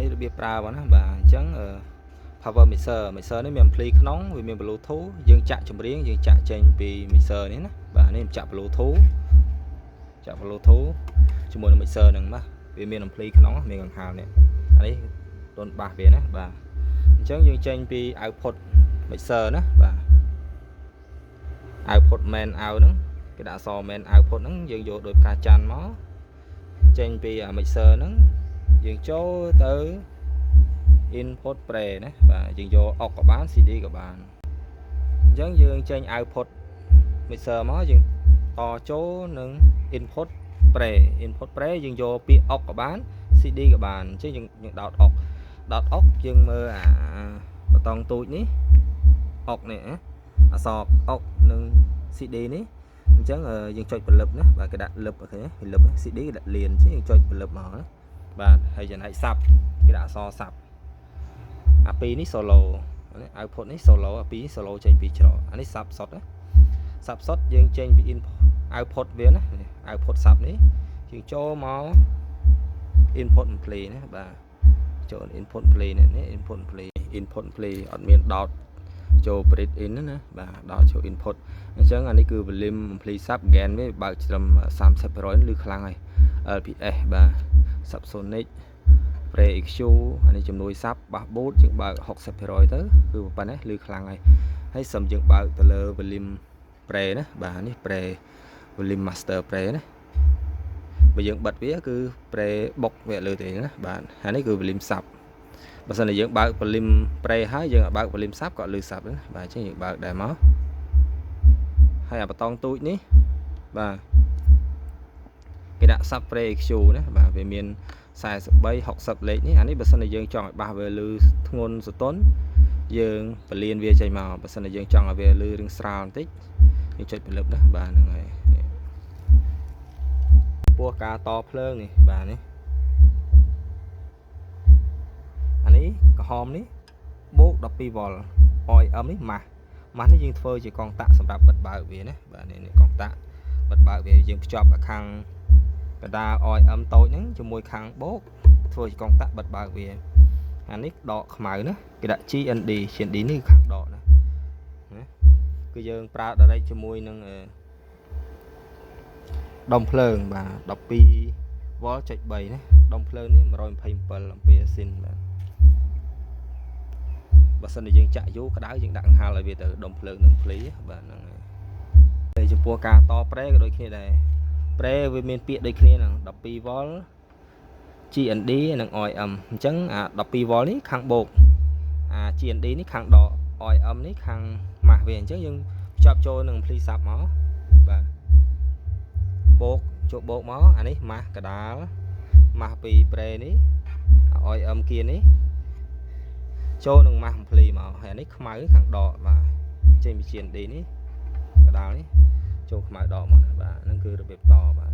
នេះរបៀបប្រើបងណាបាទអញ្ចឹងpower mixer នេះមាន ampli ក្នុងវាមាន bluetooth យើងចាក់ចម្រៀងយើងចាក់ចេញពី mixer នេះណាបាទនេះចាក់ bluetooth ជាមួយនឹង mixer ហ្នឹងណាវាមាន ampli ក្នុងមានកង្ហារនេះអានេះដូនបាសវាណាបាទអញ្ចឹងយើងចេញពី output mixer ណាបាទ output main out ហ្នឹងគេដាក់អក្សរ main output ហ្នឹងយើងយកដោយផ្កាច័ន្ទមកចេញពី mixer ហ្នឹងយើងចូលទៅ input pre ណាបាទយើងយកអុកក៏បាន CD ក៏បានអញ្ចឹងយើងចេញ output mixer មកយើងតចូលនឹង input pre យើងយកពាក្យអុកក៏បាន CD ក៏បានអញ្ចឹងយើងដោតអុកយើងមើលអាបតង់ទូចនេះអុកនេះអក្សរអុកនិង CD នេះអញ្ចឹងយើងចុចពលឹបណាបាទគេដាក់លឹបអូខេពលឹប CD គេដាក់លៀនអញ្ចឹងយើងចុចពលឹបមកណាបាទហើយចំណែកសាប់គេដាក់អក្សរសាប់អាពីរនេះ solo output នេះ solo អាពីរ solo ចេញពីច្រកអានេះសាប់សុតណាសាប់សុតយើងចេញពី input output វាណា output សាប់នេះយើងចូលមក input play ណាបាទចូល input play នេះ input play អត់មានដោតចូល print in ណាបាទដោតចូល input អញ្ចឹងអានេះគឺ volume ampli sub gain វាបើកត្រឹម 30% ឬខ្លាំងហើយ LPS បាទ subsonic pre EQ អានេះជំនួយ sub bass boot យើងបើក 60% ទៅគឺប៉ុណ្ណេះឬខ្លាំងហើយសឹមយើងបើកទៅលើ volume pre ណាបាទនេះ pre volume master pre ណាបើយើងបិទវាគឺ pre បុកវាលើទេណាបាទអានេះគឺ volume sub បើសិនជាយើងបើក volume pre ហើយយើងបើក volume sub ក៏លឺ sub ដែរបាទអញ្ចឹងយើងបើកដែរមកហើយអាបតង់ទូចនេះបាទគេដាក់ sub pre EQ ណាបាទវាមាន43 60លេខនេះអានេះបើសិនជាយើងចង់ឲ្យបាសវាលឺធ្ងន់សតុនយើងពលានវាចេញមកបើសិនជាយើងចង់ឲ្យវាលឺរឿងស្រាលបន្តិចយើងចុចពលឹបណាបាទហ្នឹងហើយពោះការតភ្លើងនេះបាទនេះអានេះក្រហមនេះបូក 12V OEM នេះម៉ាស់នេះយើងធ្វើជាកងតាក់សម្រាប់បិទបើកវាណាបាទនេះកងតាក់បិទបើកវាយើងភ្ជាប់ខាងកណ្ដាល OEM តូចហ្នឹងជាមួយខាងបូកធ្វើជាកងតាក់បិទបើកវាអានេះដកខ្មៅណាគេដាក់ GND នេះខាងដកណាគឺយើងប្រើ direct ជាមួយនឹងដុំភ្លើងបាទ 12V.3 ណាដុំភ្លើងនេះ 127 អាំពែស៊ីនបាទបើសិនជាយើងចាក់យូរក្តៅយើងដាក់កង្ហារឲ្យវាទៅដុំភ្លើងនឹងភ្លីបាទហ្នឹងហើយចំពោះការតប្រេក៏ដូចគ្នាដែរប្រេវាមានពាក្យដូចគ្នាហ្នឹង 12V GND និង OEM អញ្ចឹងអា 12V នេះខាងបូកអា GND នេះខាងដក OEM នេះខាងម៉ាស់វាអញ្ចឹងយើងភ្ជាប់ចូលនឹង ampli sub មកបាទបូកចូលបូកមកអានេះម៉ាស់កដាលម៉ាស់ពីប្រេនេះ OEM គៀននេះចូលនឹងម៉ាស់ ampli មកហើយអានេះខ្មៅខាងដកបាទចេញពី GND នេះកដាលនេះចូលខ្មៅដកមកបាទហ្នឹងគឺរបៀបតបាទ